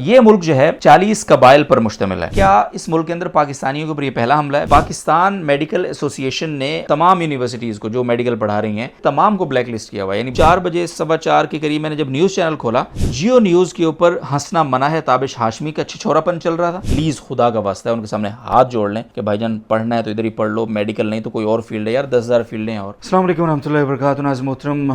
ये मुल्क जो है 40 कबाइल पर मुश्तमिल है। क्या इस मुल्क के अंदर पाकिस्तानियों के ऊपर ये पहला हमला है? पाकिस्तान मेडिकल एसोसिएशन ने तमाम यूनिवर्सिटीज को जो मेडिकल पढ़ा रही हैं तमाम को ब्लैक लिस्ट किया हुआ है। यानी 4 बजे 4:15 के करीब मैंने जब न्यूज चैनल खोला, जियो न्यूज के ऊपर हंसना मना है ताबिश हाशमी का छिछोरापन चल रहा था। प्लीज खुदा का वास्ता है उनके सामने हाथ जोड़ लें कि भाईजान पढ़ना है तो इधर ही पढ़ लो, मेडिकल नहीं तो कोई और फील्ड है यार, 10,000 फील्ड है। और अस्सलाम वालेकुम रहमतुल्लाहि व बरकातुहू। नाज़रीन मोहतरम,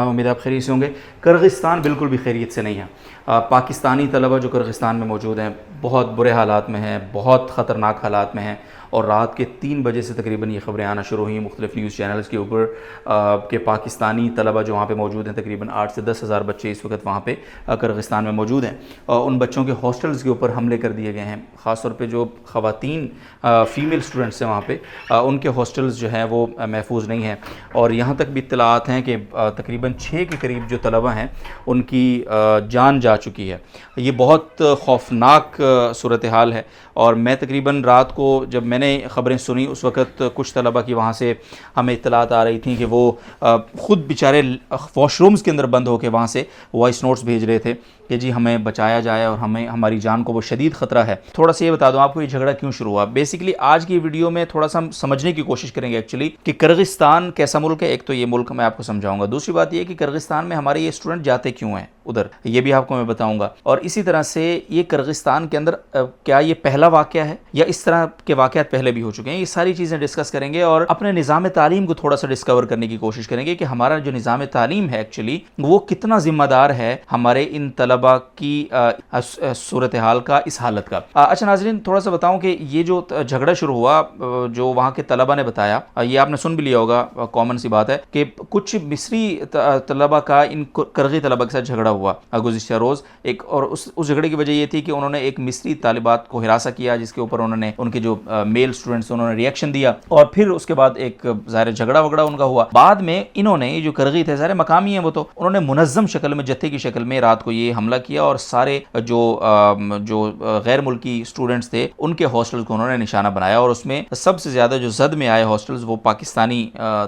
उम्मीद आप खैरियत से होंगे। किर्गिस्तान बिल्कुल भी खैरियत से नहीं है। पाकिस्तानी तलबा जो किर्गिस्तान में मौजूद हैं बहुत बुरे हालात में हैं, बहुत ख़तरनाक हालात में हैं। और रात के 3 बजे से तकरीबन ये ख़बरें आना शुरू हुई मुख्तलिफ न्यूज़ चैनल्स के ऊपर कि पाकिस्तानी तलबा जो वहाँ पे मौजूद हैं, तकरीबन 8 से 10,000 बच्चे इस वक्त वहाँ पे किर्गिस्तान में मौजूद हैं। उन बच्चों के हॉस्टल्स के ऊपर हमले कर दिए गए हैं। ख़ास तौर पे जो ख़वातीन फ़ीमेल स्टूडेंट्स हैं वहाँ पे उनके हॉस्टल्स जो हैं वो महफूज नहीं हैं। और यहाँ तक भी इत्तलात हैं कि तकरीबन 6 के करीब जो तलबा हैं उनकी जान जा चुकी है। ये बहुत खौफनाक सूरत हाल है। और मैं तकरीबन रात को जब मैंने ख़बरें सुनी उस वक़्त कुछ तलबा की वहाँ से हमें इत्तलात आ रही थी कि वो ख़ुद बेचारे वॉशरूम्स के अंदर बंद होकर वहाँ से वॉइस नोट्स भेज रहे थे कि जी हमें बचाया जाए और हमें हमारी जान को वो शदीद ख़तरा है। थोड़ा सा ये बता दूं आपको ये झगड़ा क्यों शुरू हुआ। बेसिकली आज की वीडियो में थोड़ा सा हम समझने की कोशिश करेंगे एक्चुअली कि किर्गिस्तान कैसा मुल्क है। एक तो ये मुल्क मैं आपको समझाऊंगा, दूसरी बात ये कि किर्गिस्तान में हमारे ये स्टूडेंट जाते क्यों हैं उधर, ये भी आपको मैं बताऊँगा। और इसी तरह से ये किर्गिस्तान के अंदर क्या ये पहला वाक़या है या इस तरह के वाक़यात पहले भी हो चुके हैं, ये सारी चीज़ें डिस्कस करेंगे। और अपने निज़ाम तालीम को थोड़ा सा डिस्कवर करने की कोशिश करेंगे कि हमारा जो निज़ाम तालीम है एक्चुअली वो कितना ज़िम्मेदार है हमारे इन तलबा की सूरत हाल का, इस हालत का। अच्छा नाज़रीन, थोड़ा सा बताऊं कि ये जो झगड़ा शुरू हुआ जो वहाँ के तलबा ने बताया, ये आपने सुन भी लिया होगा, कॉमन सी बात है कि कुछ मिस्री तलबा का इन किर्गी तलबा के साथ झगड़ा हुआ गुज़िश्ता रोज़ एक। और उस झगड़े की वजह ये थी कि उन्होंने एक मिस्री तालिबात को हिरासा किया जिसके ऊपर उन्होंने उनके जो मेल स्टूडेंट्स उन्होंने रिएक्शन दिया और फिर उसके बाद एक ज़ाहिर झगड़ा वगड़ा उनका हुआ। बाद में इन्होंने जो किर्गी थे सारे मकामी हैं वो तो उन्होंने मुनज़्ज़म शक्ल में जत्थे की शक्ल में रात को ये हमला किया और सारे जो गैर मुल्की स्टूडेंट्स थे उनके हॉस्टल्स को उन्होंने निशाना बनाया। और उसमें सबसे ज़्यादा जो जद में आए हॉस्टल्स वो पाकिस्तानी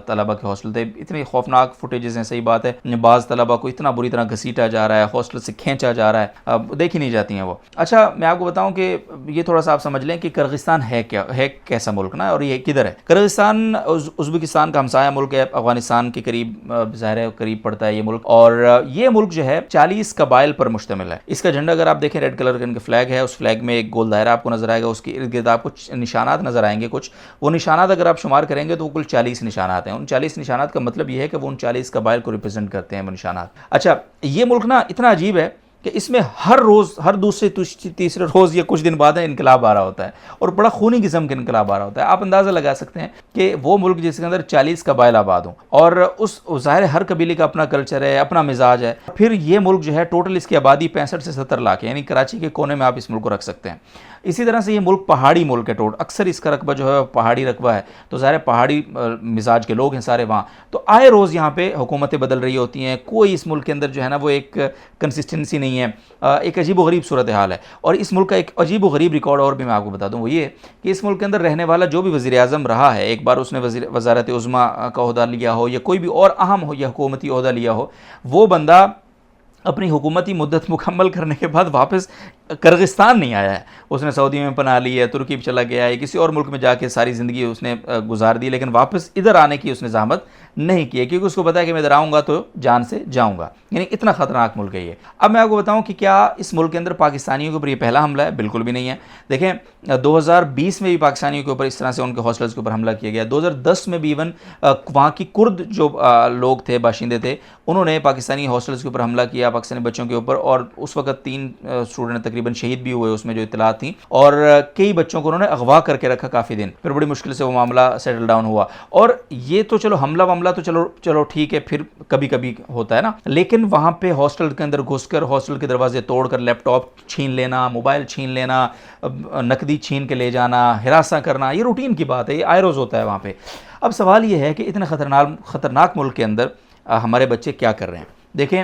तलबा के हॉस्टल थे। इतनी खौफनाक फुटेजेस हैं, सही बात है, बाज़ तलबा को इतना बुरी तरह घसीटा जा रहा है, हॉस्टल से खींचा जा रहा है, अब देखी नहीं जाती हैं वो। अच्छा मैं आपको बताऊं कि ये थोड़ा सा आप समझ लें कि किर्गिस्तान है क्या, है कैसा मुल्क ना, और ये किधर है। किर्गिस्तान उज़्बेकिस्तान का हमसाया मुल्क है, अफगानिस्तान के करीब ज़ाहिर करीब पड़ता है ये मुल्क। और ये मुल्क जो है 40 कबाइल पर मुश्तमिल है। इसका झंडा अगर आप देखें रेड कलर का इनका फ्लैग है, उस फ्लैग में एक गोल दायरा आपको नजर आएगा, उसके इर्द गिर्द आपको निशानात नजर आएंगे कुछ। वो निशानात अगर आप शुमार करेंगे तो कुल 40 निशानात हैं। उन 40 निशानात का मतलब ये है कि वो उन 40 कबाइल को रिप्रेजेंट करते हैं वो निशानात। अच्छा ये मुल्क ना इतना अजीब है कि इसमें हर रोज़, हर दूसरे तीसरे रोज़ या कुछ दिन बाद इनकलाब आ रहा होता है और बड़ा खूनी किस्म का इनकलाब आ रहा होता है। आप अंदाज़ा लगा सकते हैं कि वो मुल्क जिसके अंदर 40 कबाइल आबाद हों और उस ज़ाहिर हर कबीले का अपना कल्चर है, अपना मिजाज है। फिर ये मुल्क जो है टोटल इसकी आबादी 65 से 70 लाख है, यानी कराची के कोने में आप इस मुल्क को रख सकते हैं। इसी तरह से ये मुल्क पहाड़ी मुल्क है, टोटल अक्सर इसका रकबा जो है पहाड़ी रकबा है, तो ज़ाहिर पहाड़ी मिजाज के लोग हैं सारे वहाँ। तो आए रोज़ यहाँ पे हुकूमतें बदल रही होती हैं, कोई इस मुल्क के अंदर जो है ना वो एक कंसिस्टेंसी नहीं है, एक अजीब व गरीब सूरत हाल है। और इस मुल्क का एक अजीब व गरीब रिकॉर्ड और भी मैं आपको बता दूँ, वो ये कि इस मुल्क के अंदर रहने वाला जो भी वज़ीर आज़म रहा है, एक बार उसने वज़ारत उज़्मा का ओहदा लिया हो या कोई भी और अहम हो या हुकूमती ओहदा लिया हो, वो बंदा अपनी हुकूमती मुद्दत मुकम्मल करने के बाद वापस किर्गिस्तान नहीं आया है। उसने सऊदी में पनाह ली है, तुर्की में चला गया है, किसी और मुल्क में जाके सारी ज़िंदगी उसने गुजार दी, लेकिन वापस इधर आने की उसने ज़हमत नहीं की है क्योंकि उसको पता है कि मैं इधर आऊँगा तो जान से जाऊँगा। यानी इतना ख़तरनाक मुल्क है ये। अब मैं आपको बताऊँ कि क्या इस मुल्क के अंदर पाकिस्तानियों के ऊपर ये पहला हमला है? बिल्कुल भी नहीं है। देखें 2020 में भी पाकिस्तानियों के ऊपर इस तरह से उनके हॉस्टल्स के ऊपर हमला किया गया। 2010 में भी इवन वहाँ की कुर्द जो लोग थे, बाशिंदे थे, उन्होंने पाकिस्तानी हॉस्टल्स के ऊपर हमला किया पाकिस्तानी बच्चों के ऊपर। और उस वक्त 3 स्टूडेंट तकरीबन शहीद भी हुए उसमें जो इत्तलात थी, और कई बच्चों को उन्होंने अगवा करके रखा काफ़ी दिन, फिर बड़ी मुश्किल से वो मामला सेटल डाउन हुआ। और ये तो चलो हमला तो चलो ठीक है, फिर कभी कभी होता है ना, लेकिन वहाँ पे हॉस्टल के अंदर घुसकर हॉस्टल के दरवाजे तोड़कर लैपटॉप छीन लेना, मोबाइल छीन लेना, नकदी छीन के ले जाना, हिरासा करना, ये रूटीन की बात है, ये आए रोज़ होता है वहाँ पे। अब सवाल ये है कि इतने ख़तरनाक मुल्क के अंदर हमारे बच्चे क्या कर रहे हैं। देखें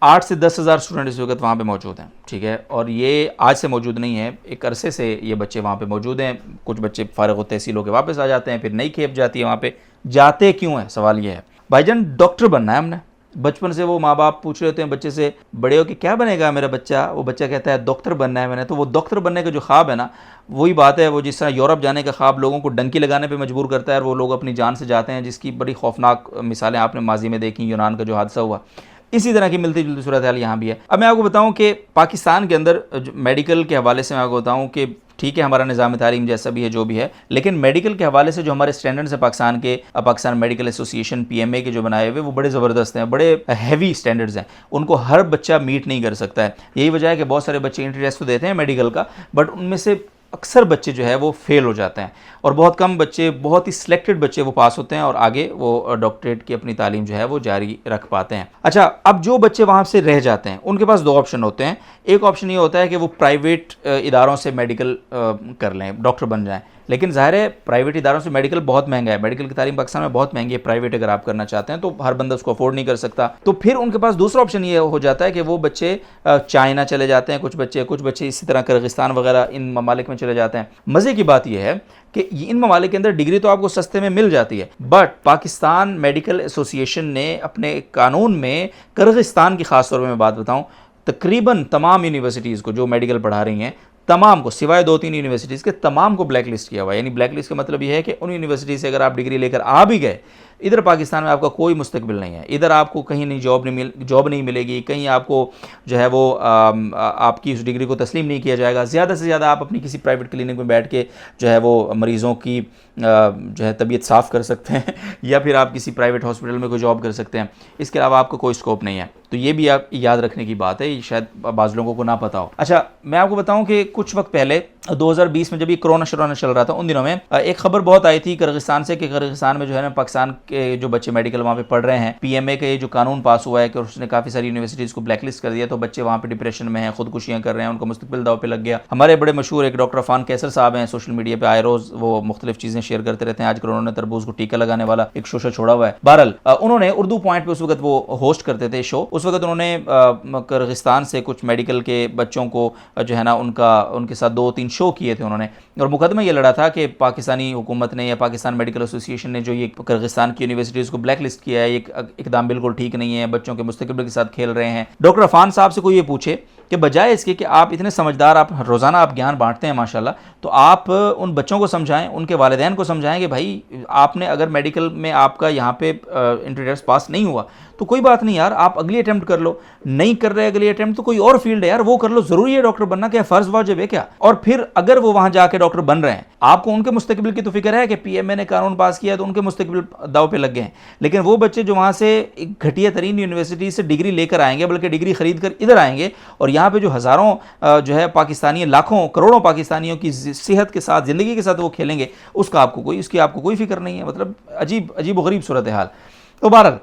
8 से 10,000 स्टूडेंट इस वक्त वहाँ पे मौजूद हैं, ठीक है, और ये आज से मौजूद नहीं है, एक अरसे से ये बच्चे वहाँ पे मौजूद हैं। कुछ बच्चे फारिग तहसील होकर वापस आ जाते हैं, फिर नई खेप जाती है वहाँ पे। जाते क्यों है, सवाल ये है। भाईजान डॉक्टर बनना है हमने, बचपन से वो माँ बाप पूछ रहे होते हैं बच्चे से, बड़े हो कि क्या बनेगा मेरा बच्चा, वो बच्चा कहता है डॉक्टर बनना है मैंने। तो वो डॉक्टर बनने का जो ख्वाब है ना, वही बात है, वो जिस तरह यूरोप जाने का ख्वाब लोगों को डंकी लगाने पे मजबूर करता है और वो लोग अपनी जान से जाते हैं, जिसकी बड़ी खौफनाक मिसालें आपने माजी में देखी, यूनान का जो हादसा हुआ, इसी तरह की मिलती जुलती सूरत हाल यहाँ भी है। अब मैं आपको बताऊँ कि पाकिस्तान के अंदर मेडिकल के हवाले से मैं आपको बताऊँ कि ठीक है हमारा निज़ाम तालीम जैसा भी है जो भी है, लेकिन मेडिकल के हवाले से जो हमारे स्टैंडर्ड्स हैं पाकिस्तान के, पाकिस्तान मेडिकल एसोसिएशन PMA के जो बनाए हुए, वो बड़े ज़बरदस्त हैं, बड़े हैवी स्टैंडर्ड्स हैं, उनको हर बच्चा मीट नहीं कर सकता है। यही वजह है कि बहुत सारे बच्चे एंट्री टेस्ट तो देते हैं मेडिकल का, बट उनमें से अक्सर बच्चे जो है वो फेल हो जाते हैं और बहुत कम बच्चे, बहुत ही सिलेक्टेड बच्चे वो पास होते हैं और आगे वो डॉक्टरेट की अपनी तालीम जो है वो जारी रख पाते हैं। अच्छा, अब जो बच्चे वहाँ से रह जाते हैं उनके पास दो ऑप्शन होते हैं। एक ऑप्शन ये होता है कि वो प्राइवेट इदारों से मेडिकल कर लें, डॉक्टर बन जाएं, लेकिन ज़ाहिर है प्राइवेट इदारों से मेडिकल बहुत महंगा है, मेडिकल की तालीम पाकिस्तान में बहुत महंगी है, प्राइवेट अगर आप करना चाहते हैं तो हर बंदा उसको अफोर्ड नहीं कर सकता। तो फिर उनके पास दूसरा ऑप्शन ये हो जाता है कि वो बच्चे चाइना चले जाते हैं, कुछ बच्चे इसी तरह किर्गिस्तान वगैरह इन ममालिक में चले जाते हैं। मज़े की बात यह है कि इन ममालिक के अंदर डिग्री तो आपको सस्ते में मिल जाती है, बट पाकिस्तान मेडिकल एसोसिएशन ने अपने कानून में किर्गिस्तान की ख़ास तौर पर मैं बात बताऊँ, तकरीबन तमाम यूनिवर्सिटीज़ को जो मेडिकल पढ़ा रही हैं, तमाम को सिवाय 2-3 यूनिवर्सिटीज़ के तमाम को ब्लैक लिस्ट किया हुआ है। यानी ब्लैक लिस्ट का मतलब यह है कि उन यूनिवर्सिटी से अगर आप डिग्री लेकर आ भी गए, इधर पाकिस्तान में आपका कोई मुस्तकबिल नहीं है, इधर आपको कहीं नहीं जॉब नहीं मिलेगी, कहीं आपको जो है वो आपकी उस डिग्री को तस्लीम नहीं किया जाएगा। ज़्यादा से ज़्यादा आप अपनी किसी प्राइवेट क्लिनिक में बैठ के जो है वो मरीज़ों की जो है तबीयत साफ़ कर सकते हैं या फिर आप किसी प्राइवेट हॉस्पिटल में कोई जॉब कर सकते हैं, इसके अलावा आपको कोई स्कोप नहीं है। तो ये भी आप याद रखने की बात है, शायद बाज़ लोगों को ना पता हो। अच्छा, मैं आपको बताऊं कि कुछ वक्त पहले 2020 में जब ये कोरोना शरोना चल रहा था, उन दिनों में एक खबर बहुत आई थी किर्गिस्तान से कि किर्गिस्तान में जो है ना पाकिस्तान के जो बच्चे मेडिकल वहाँ पे पढ़ रहे हैं, PMA का ये जो कानून पास हुआ है कि उसने काफ़ी सारी यूनिवर्सिटीज़ को ब्लैकलिस्ट कर दिया, तो बच्चे वहाँ पे डिप्रेशन में हैं, खुदकुशियाँ कर रहे हैं, उनका मुस्तकबिल दाव पे लग गया। हमारे बड़े मशहूर एक डॉक्टर अफान कैसर साहब हैं, सोशल मीडिया पर आए रोज़ वो मुख्तलिफ चीज़ें शेयर करते रहते हैं। आज उन्होंने तरबूज को टीका लगाने वाला एक शो छोड़ा हुआ है। बहरहाल उन्होंने उर्दू पॉइंट पे उस वक्त वो होस्ट करते थे शो, उस वक्त उन्होंने किर्गिस्तान से कुछ मेडिकल के बच्चों को जो है ना उनके साथ 2-3 शो किए थे उन्होंने, और मुकदमा ये लड़ा था कि पाकिस्तानी हुकूमत ने या पाकिस्तान मेडिकल एसोसिएशन ने जो ये किर्गिस्तान की यूनिवर्सिटीज़ को ब्लैक लिस्ट किया है, ये इकदाम बिल्कुल ठीक नहीं है, बच्चों के मुस्तकबिल के साथ खेल रहे हैं। डॉक्टर अफान साहब से कोई ये पूछे कि बजाय इसके कि आप इतने समझदार, आप रोज़ाना आप ज्ञान बांटते हैं माशाल्लाह, तो आप उन बच्चों को समझाएं, उनके वालिदैन को समझाएं कि भाई आपने अगर मेडिकल में आपका यहाँ पे एंट्री टेस्ट पास नहीं हुआ तो कोई बात नहीं यार, आप अगली अटेम्प्ट कर लो, नहीं कर रहे अगली अटेम्प्ट तो कोई और फील्ड है यार, वो कर लो। जरूरी है डॉक्टर बनना, क्या फ़र्ज वाजिब है क्या? और फिर अगर वो वहां जाके डॉक्टर बन रहे हैं, आपको उनके मुस्तकबिल की तो फिक्र है कि PMA ने कानून पास किया तो उनके मुस्तकबिल दाव पे लग गए हैं, लेकिन वो बच्चे जो वहां से एक घटिया तरीन यूनिवर्सिटी से डिग्री लेकर आएंगे, बल्कि डिग्री खरीद कर इधर आएंगे, और यहाँ पे जो हज़ारों जो है पाकिस्तानी, लाखों करोड़ों पाकिस्तानियों की सेहत के साथ, ज़िंदगी के साथ वो खेलेंगे, उसकी आपको कोई फिक्र नहीं है। मतलब अजीब गरीब सूरत हाल। तो बहरहाल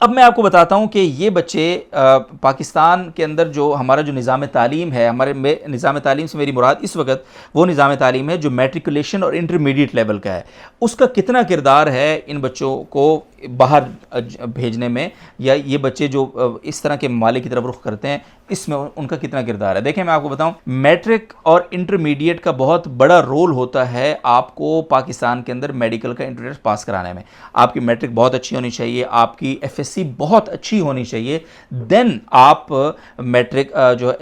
अब मैं आपको बताता हूँ कि ये बच्चे पाकिस्तान के अंदर जो हमारा जो निज़ाम तालीम है, हमारे निज़ाम तालीम से मेरी मुराद इस वक्त वो निज़ाम तालीम है जो मैट्रिकुलेशन और इंटरमीडिएट लेवल का है, उसका कितना किरदार है इन बच्चों को बाहर भेजने में, या ये बच्चे जो इस तरह के ममालिक की तरफ रुख करते हैं, इसमें उनका कितना किरदार है। देखें, मैं आपको बताऊं, मैट्रिक और इंटरमीडिएट का बहुत बड़ा रोल होता है आपको पाकिस्तान के अंदर मेडिकल का एंट्रेंस पास कराने में। आपकी मैट्रिक बहुत अच्छी होनी चाहिए, आपकी FSC बहुत अच्छी होनी चाहिए, देन आप मैट्रिक जो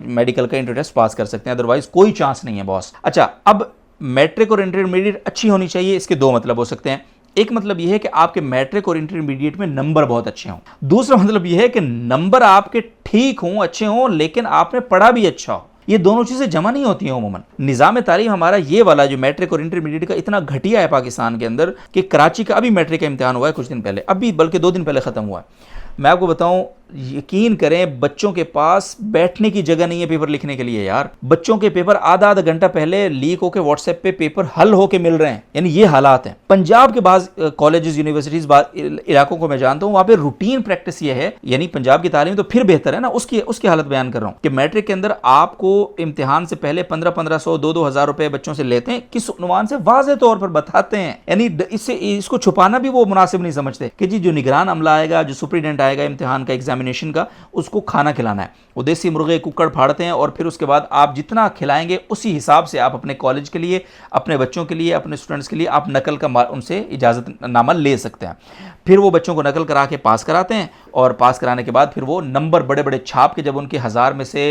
मेडिकल का एंट्रेंस पास कर सकते हैं, अदरवाइज कोई चांस नहीं है बॉस। अच्छा, अब मैट्रिक और इंटरमीडिएट अच्छी होनी चाहिए, इसके दो मतलब हो सकते हैं। एक मतलब यह है कि आपके मैट्रिक और इंटरमीडिएट में नंबर बहुत अच्छे हों। दूसरा मतलब यह है कि नंबर आपके ठीक हों, अच्छे हों, लेकिन आपने पढ़ा भी अच्छा हो। ये दोनों चीजें जमा नहीं होती हैं उमूमन। निज़ाम तालीम हमारा ये वाला जो मैट्रिक और इंटरमीडिएट का इतना घटिया है पाकिस्तान के अंदर कि कराची का अभी मैट्रिक का इम्तिहान हुआ है कुछ दिन पहले, अभी बल्कि 2 दिन पहले ख़त्म हुआ है। मैं आपको बताऊं, यकीन करें, बच्चों के पास बैठने की जगह नहीं है पेपर लिखने के लिए यार। बच्चों के पेपर आधा घंटा पहले लीक होकर व्हाट्सएप पे पेपर हल होके मिल रहे हैं, यानी ये हालात हैं। पंजाब के बाद कॉलेजेस, यूनिवर्सिटीज, इलाकों को मैं जानता हूँ, वहाँ पे रूटीन प्रैक्टिस ये है, यानी पंजाब की तालीम तो फिर बेहतर है ना, उसकी हालत बयान कर रहा हूँ कि मैट्रिक के अंदर आपको इम्तिहान से पहले 1500-1500, 2-2 हज़ार रुपए बच्चों से लेते हैं, किस उन्वान से वाज़ेह तौर पर बताते हैं। यानी इसको छुपाना भी वो मुनासिब नहीं समझते कि जी जो निगरान अमला आएगा, जो सुप्रीडेंट आएगा इम्तिहान का, एग्जामिनेशन एम्यूनेशन का, उसको खाना खिलाना है। वो देसी मुर्गे कुक्कड़ फाड़ते हैं और फिर उसके बाद आप जितना खिलाएंगे उसी हिसाब से आप अपने कॉलेज के लिए, अपने बच्चों के लिए, अपने स्टूडेंट्स के लिए आप नकल का उनसे इजाज़तनामा ले सकते हैं। फिर वो बच्चों को नकल करा के पास कराते हैं और पास कराने के बाद फिर वो नंबर बड़े बड़े छाप के, जब उनके 1000 में से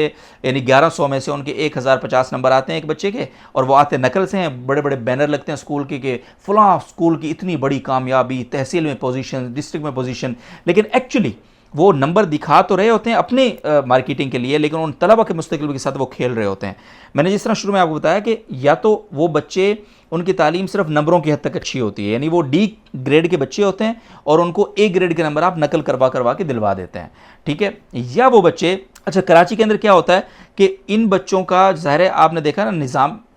यानी 1100 में से उनके 1050 नंबर आते हैं एक बच्चे के, और वो आते नकल से हैं, बड़े बड़े बैनर लगते हैं स्कूल के फलां स्कूल की इतनी बड़ी कामयाबी, तहसील में पोजीशन, डिस्ट्रिक्ट में पोजीशन, लेकिन एक्चुअली वो नंबर दिखा तो रहे होते हैं अपने मार्केटिंग के लिए, लेकिन उन तलबा के मुस्तकबिल के साथ वो खेल रहे होते हैं। मैंने जिस तरह शुरू में आपको बताया कि या तो वो बच्चे, उनकी तालीम सिर्फ नंबरों की हद तक अच्छी होती है, यानी वो डी ग्रेड के बच्चे होते हैं और उनको ए ग्रेड के नंबर आप नकल करवा करवा के दिलवा देते हैं, ठीक है। या वो बच्चे, अच्छा कराची के अंदर क्या होता है कि इन बच्चों का ज़ाहिर है आपने देखा ना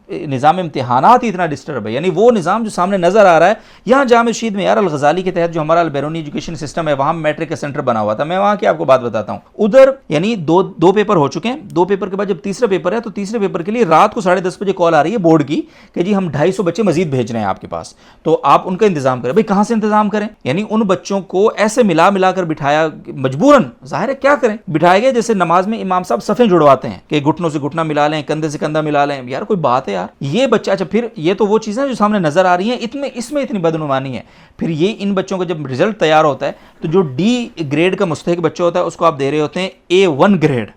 निज़ाम इम्तिहानात ही इतना डिस्टर्ब है, यानी वो निज़ाम जो सामने नज़र आ रहा है, यहाँ जाम रशीद में यार अल-गज़ाली के तहत जो हमारा बैरूनी एजुकेशन सिस्टम है वहाँ मैट्रिक का सेंटर बना हुआ था। मैं वहाँ की आपको बात बताता हूँ, उधर यानी दो पेपर हो चुके हैं, 2 पेपर के बाद जब तीसरा पेपर है तो तीसरे पेपर के लिए रात को 10:30 बजे कॉल आ रही है बोर्ड की कि जी हम 250 बच्चे मजीद भेज रहे हैं आपके पास, तो आप उनका इंतजाम करें। भाई कहाँ से इंतजाम करें, यानी उन बच्चों को ऐसे मिला कर बिठाया मजबूरन, ज़ाहिर है क्या करें, बिठाए गए जैसे नमाज में इमाम साहब सफ़ें जुड़वाते हैं कि घुटनों से घुटना मिला लें, कंधे से कंधा मिला लें, यार कोई बात है यार। ये बच्चा, अच्छा फिर ये तो वो चीज़ें जो सामने नजर आ रही हैं, इसमें इतनी बदनुमानी है। फिर ये इन बच्चों का जब रिजल्ट तैयार होता है तो जो डी ग्रेड का मुस्तहिक बच्चा होता है उसको आप दे रहे होते हैं A1 ग्रेड,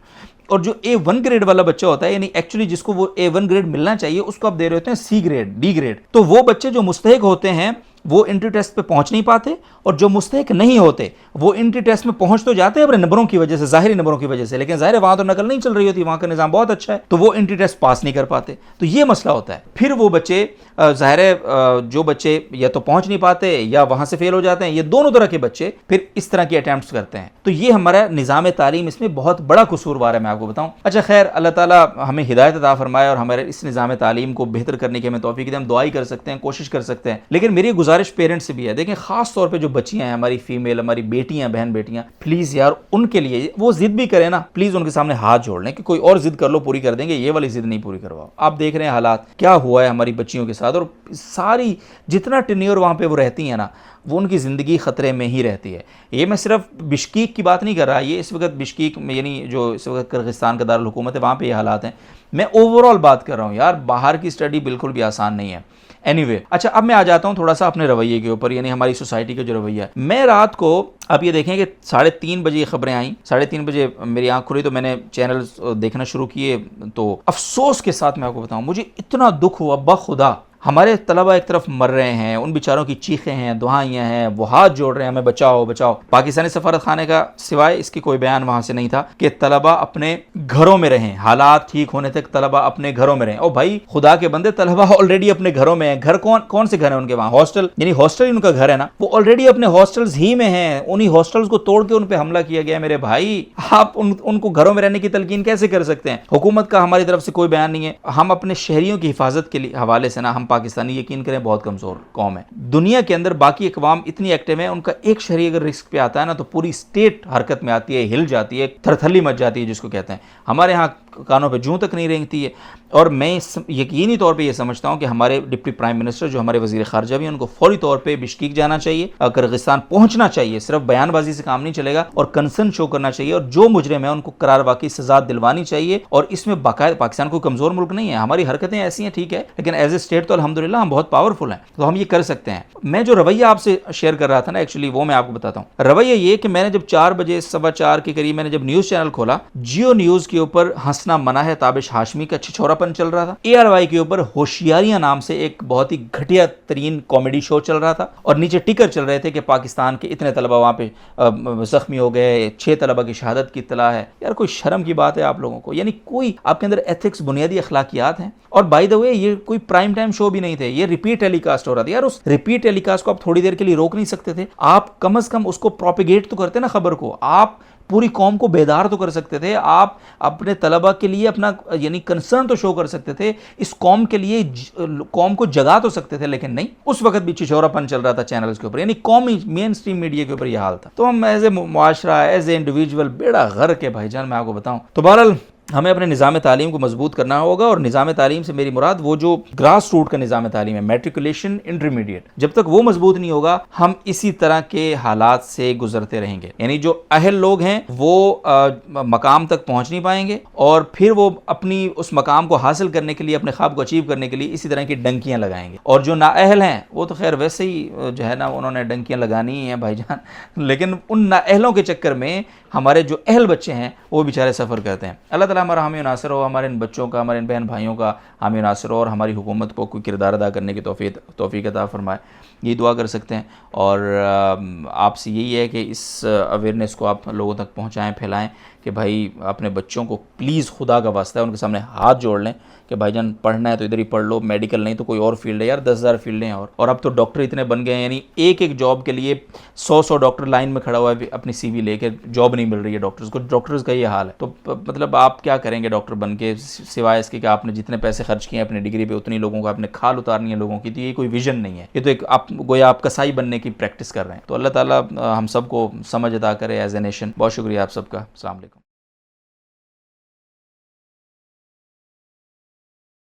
और जो A1 ग्रेड वाला बच्चा होता है यानी एक्चुअली जिसको वो A1 ग्रेड मिलना चाहिए उसको आप दे रहे होते हैं C ग्रेड, D ग्रेड। तो वो बच्चे जो मुस्तहिक होते हैं वो एंट्री टेस्ट पे पहुंच नहीं पाते, और जो मुस्तहिक नहीं होते वो एंट्री टेस्ट में पहुंच तो जाते हैं अपने नंबरों की वजह से, ज़ाहिरी नंबरों की वजह से, लेकिन ज़ाहिर है वहां तो नकल नहीं चल रही होती, वहां का निज़ाम बहुत अच्छा है, तो वो एंट्री टेस्ट पास नहीं कर पाते। तो ये मसला होता है। फिर वो बच्चे ज़ाहिर है जो बच्चे या तो पहुंच नहीं पाते या वहां से फेल हो जाते हैं, ये दोनों तरह के बच्चे फिर इस तरह की अटैम्प्ट्स करते हैं। तो ये हमारा निज़ाम तालीम इसमें बहुत बड़ा कसूरवार है, मैं आपको बताऊं। अच्छा खैर, अल्लाह ताला हमें हिदायत अता फरमाए और हमारे इस निज़ाम तालीम को बेहतर करने की हमें तौफीक दे। हम दुआ ही कर सकते हैं, कोशिश कर सकते हैं, लेकिन मेरी गुजारिश पेरेंट्स से भी है, देखें खास तौर पे जो बच्चियां हैं हमारी फीमेल, हमारी बेटियां, बहन बेटियां, प्लीज यार उनके लिए वो जिद भी करें ना, प्लीज उनके सामने हाथ जोड़ लें कि कोई और जिद कर लो पूरी कर देंगे, ये वाली जिद नहीं पूरी करवाओ। आप देख रहे हैं हालात क्या हुआ है हमारी बच्चियों के साथ, और सारी जितना टेन्योर वहां पे वो रहती है ना, वो उनकी ज़िंदगी ख़तरे में ही रहती है। ये मैं सिर्फ बिश्कीक की बात नहीं कर रहा, ये इस वक्त बिश्कीक में यानी जो इस वक्त किर्गिस्तान का दारुल हुकूमत है वहाँ पे ये हालात हैं। मैं ओवरऑल बात कर रहा हूँ यार, बाहर की स्टडी बिल्कुल भी आसान नहीं है। एनीवे, अच्छा अब मैं आ जाता हूँ थोड़ा सा अपने रवैये के ऊपर, यानी हमारी सोसाइटी का जो रवैया है। मैं रात को, आप ये देखें कि 3:30 बजे खबरें आई, 3:30 बजे मेरी आँख खुली तो मैंने चैनल देखना शुरू किए, तो अफसोस के साथ मैं आपको बताऊँ मुझे इतना दुख हुआ, बखुदा हमारे तलबा एक तरफ मर रहे हैं, उन बेचारों की चीखें हैं, दुआएं हैं, वो हाथ जोड़ रहे हैं हमें बचाओ बचाओ। पाकिस्तानी सफारत खाने का सिवाय इसकी कोई बयान वहां से नहीं था कि तलबा अपने घरों में रहें, हालात ठीक होने तक तलबा अपने घरों में रहें। और भाई खुदा के बंदे, तलबा ऑलरेडी अपने घरों में हैं। घर कौन से घर हैं उनके वहाँ? हॉस्टल, यानी हॉस्टल ही उनका घर है ना, वो ऑलरेडी अपने हॉस्टल्स ही में हैं। उन्हीं हॉस्टल्स को तोड़ के उन पर हमला किया गया। मेरे भाई आप उनको घरों में रहने की तलकीन कैसे कर सकते हैं? हुकूमत का हमारी तरफ से कोई बयान नहीं है। हम अपने शहरियों की हिफाजत के हवाले से ना, हम पाकिस्तानी यकीन करें बहुत कमजोर कौम है। दुनिया के अंदर बाकी अक़वाम इतनी एक्टिव है, उनका एक शहरी अगर रिस्क पे आता है ना तो पूरी स्टेट हरकत में आती है, हिल जाती है, थरथली मच जाती है जिसको कहते हैं। हमारे यहाँ कानों पे जूं तक नहीं रेंगती है। और मैं यकीनी तौर पे ये समझता हूँ कि हमारे डिप्टी प्राइम मिनिस्टर जो हमारे वज़ीर ख़ारजा भी हैं, उनको फौरी तौर पे बिश्कीक जाना चाहिए, किर्गिस्तान पहुँचना चाहिए। सिर्फ बयानबाजी से काम नहीं चलेगा और कंसर्न शो करना चाहिए, और जो मुजरिम है उनको करार वाकई सजा दिलवानी चाहिए। और इसमें बाकायदा, पाकिस्तान कोई कमज़ोर मुल्क नहीं है, हमारी हरकतें ऐसी हैं ठीक है, लेकिन एज ए स्टेट तो अल्हम्दुलिल्लाह हम बहुत पावरफुल हैं, तो हम ये कर सकते हैं। मैं जो रवैया आपसे शेयर कर रहा था ना, एक्चुअली वो मैं आपको बताता हूँ। रवैया ये कि मैंने जब 4 बजे 4:15 के करीब मैंने जब न्यूज़ चैनल खोला, जियो न्यूज़ के ऊपर हंसना मना है ताबिश हाशमी का छिछोरापन चल रहा था। ARY के ऊपर होशियारियां नाम से एक बहुत ही घटिया तरीन कॉमेडी शो चल रहा था, और नीचे टिकर चल रहे थे कि पाकिस्तान के इतने तलबा वहाँ पे जख्मी हो गए, 6 तलबा की शहादत की इत्तला है। यार कोई शर्म की बात है आप लोगों को, यानी कोई आपके अंदर एथिक्स, बुनियादी अखलाकियात हैं। और बाय द वे ये कोई प्राइम टाइम शो भी नहीं थे, ये रिपीट टेलीकास्ट हो रहा था। यार उस रिपीट टेलीकास्ट को आप थोड़ी देर के लिए रोक नहीं सकते थे? आप कम से कम उसको प्रोपिगेट तो करते ना खबर को, आप पूरी कौम को बेदार तो कर सकते थे, आप अपने तलबा के लिए अपना यानी कंसर्न तो शो कर सकते थे, इस कौम के लिए कौम को जगा तो सकते थे, लेकिन नहीं। उस वक्त भी छिछोरापन चल रहा था चैनल्स के ऊपर, यानी कौमी मेन स्ट्रीम मीडिया के ऊपर यह हाल था। तो हम एज ए मुआशरा, एज ए इंडिविजुअल बेड़ा गर्क है भाईजान, मैं आपको बताऊं। तो बहरहाल हमें अपने निज़ाम तालीम को मजबूत करना होगा, और निज़ाम तालीम से मेरी मुराद वो जो ग्रास रूट का निज़ाम तालीम है, मैट्रिकुलेशन, इंटरमीडिएट, जब तक वो मजबूत नहीं होगा हम इसी तरह के हालात से गुजरते रहेंगे। यानी जो अहल लोग हैं वो मकाम तक पहुंच नहीं पाएंगे, और फिर वो अपनी उस मकाम को हासिल करने के लिए, अपने ख्वाब को अचीव करने के लिए इसी तरह की डंकियां लगाएंगे। और जो नाअहल हैं वो तो खैर वैसे ही जो है ना, उन्होंने डंकियां लगानी ही हैं भाईजान, लेकिन उन नाअहलों के चक्कर में हमारे जो अहल बच्चे हैं वो बेचारे सफ़र करते हैं। अल्लाह ताला हमारा हामी नासिर हो, हमारे इन बच्चों का, हमारे इन बहन भाइयों का हामी नासिर हो, और हमारी हुकूमत को कोई किरदार अदा करने की तौफीक अता फरमाए, ये दुआ कर सकते हैं। और आपसे यही है कि इस अवेयरनेस को आप लोगों तक पहुँचाएँ, फैलाएँ कि भाई अपने बच्चों को प्लीज़ खुदा का वास्ता है उनके सामने हाथ जोड़ लें कि भाईजान पढ़ना है तो इधर ही पढ़ लो, मेडिकल नहीं तो कोई और फील्ड है यार, 10,000 फील्डें हैं। और अब तो डॉक्टर इतने बन गए हैं, यानी एक एक जॉब के लिए 100 डॉक्टर लाइन में खड़ा हुआ है, अपनी CV लेके जॉब नहीं मिल रही है डॉक्टर्स को। डॉक्टर्स का ये हाल है, तो मतलब आप क्या करेंगे डॉक्टर बन के, सिवाय इसके कि आपने जितने पैसे खर्च किए हैं अपनी डिग्री पे, उतनी लोगों को आपने खाल उतारनी है लोगों की। तो ये कोई विजन नहीं है, ये तो एक आप गोया आप कसाई बनने की प्रैक्टिस कर रहे हैं। तो अल्लाह ताला हम सबको समझ अता करे एज ए नेशन। बहुत शुक्रिया आप सबका। अस्सलाम वालेकुम।